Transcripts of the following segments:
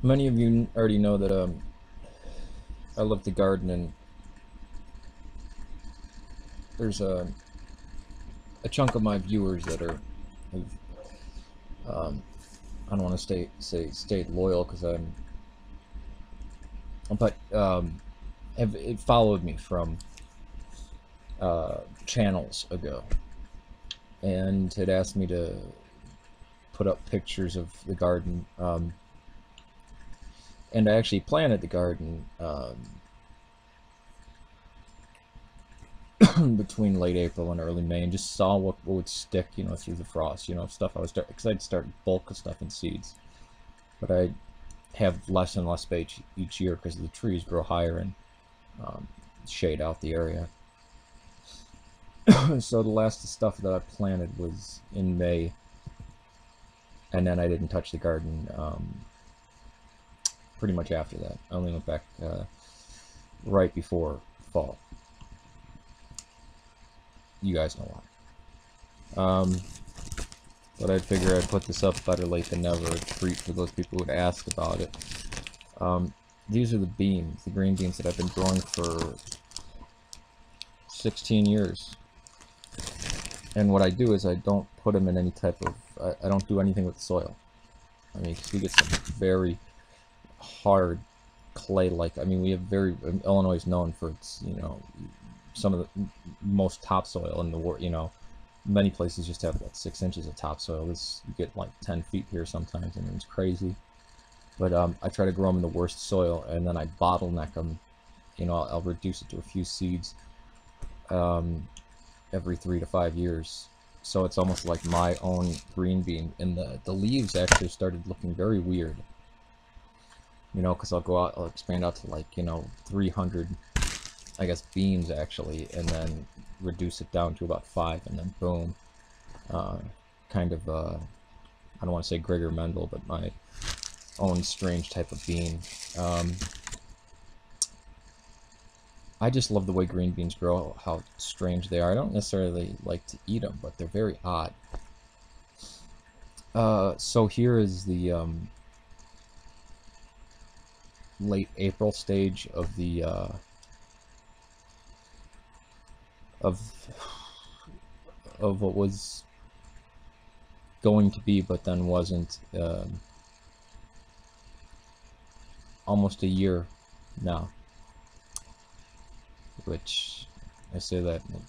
Many of you already know that I love to garden, and there's a chunk of my viewers that have I don't want to say stayed loyal because but have it followed me from channels ago, and had asked me to put up pictures of the garden, and I actually planted the garden between late April and early May, and just saw what would stick, through the frost, stuff I was starting, because I'd start bulk of stuff in seeds, but I have less and less space each year because the trees grow higher and shade out the area. So the last stuff that I planted was in May, and then I didn't touch the garden pretty much after that. I only went back right before fall. You guys know why. But I'd figure I'd put this up better late than never. A treat for those people who would ask about it. These are the beans, the green beans that I've been growing for 16 years. And what I do is I don't put them in any type of, I don't do anything with the soil. I mean, because we get some very hard clay-like, we have Illinois is known for its, some of the most topsoil in the world, many places just have about 6 inches of topsoil. You get like 10 feet here sometimes, and it's crazy. But I try to grow them in the worst soil, and then I bottleneck them. I'll reduce it to a few seeds every 3 to 5 years. So it's almost like my own green bean, and the leaves actually started looking very weird. Because I'll expand out to like 300, I guess, beans actually, and then reduce it down to about 5, and then boom, kind of I don't want to say Gregor Mendel, but my own strange type of bean. I just love the way green beans grow, how strange they are. I don't necessarily like to eat them, but they're very odd. So here is the late April stage of the of what was going to be, but then wasn't, almost a year now, which I say that and it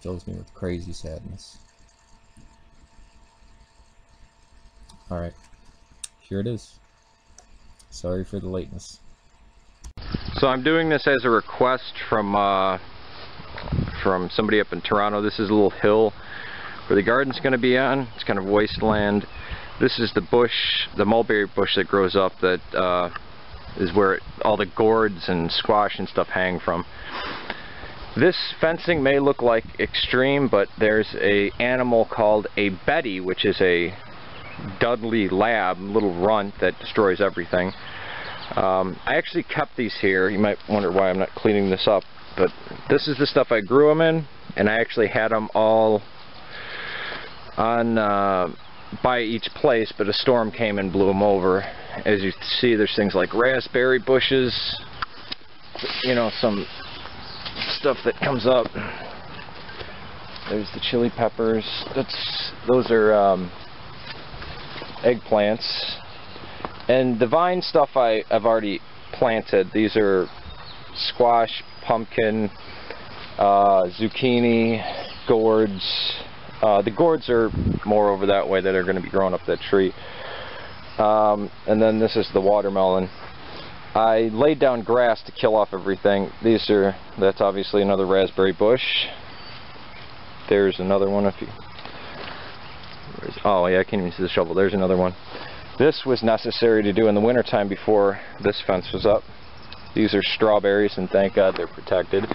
fills me with crazy sadness. Alright, here it is. Sorry for the lateness. So I'm doing this as a request from somebody up in Toronto. This is a little hill where the garden's going to be on. It's kind of wasteland. This is the bush, the mulberry bush that grows up, that is where all the gourds and squash and stuff hang from. This fencing may look like extreme, but there's a animal called a Betty, which is a Dudley lab, little runt that destroys everything. I actually kept these here. You might wonder why I'm not cleaning this up, but this is the stuff I grew them in, and I actually had them all on by each place, but a storm came and blew them over. As you see, there's things like raspberry bushes, some stuff that comes up. There's the chili peppers. Those are eggplants. And the vine stuff I've already planted. These are squash, pumpkin, zucchini, gourds. The gourds are more over that way, that are going to be growing up that tree. And then this is the watermelon. I laid down grass to kill off everything. That's obviously another raspberry bush. There's another one. Oh yeah, I can't even see the shovel. There's another one. This was necessary to do in the wintertime before this fence was up. These are strawberries, and thank God they're protected.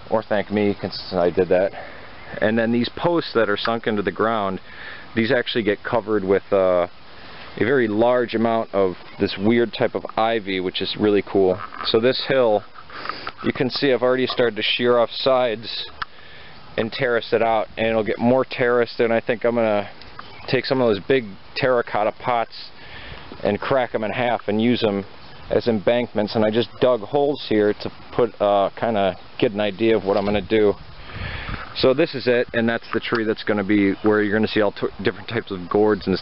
Or thank me, because I did that. And then these posts that are sunk into the ground, these actually get covered with a very large amount of this weird type of ivy, which is really cool. So this hill, you can see I've already started to shear off sides and terrace it out, and it'll get more terraced, and I think I'm going to take some of those big terracotta pots and crack them in half and use them as embankments. And I just dug holes here to put kind of get an idea of what I'm going to do. So this is it, and that's the tree that's going to be where you're going to see all different types of gourds and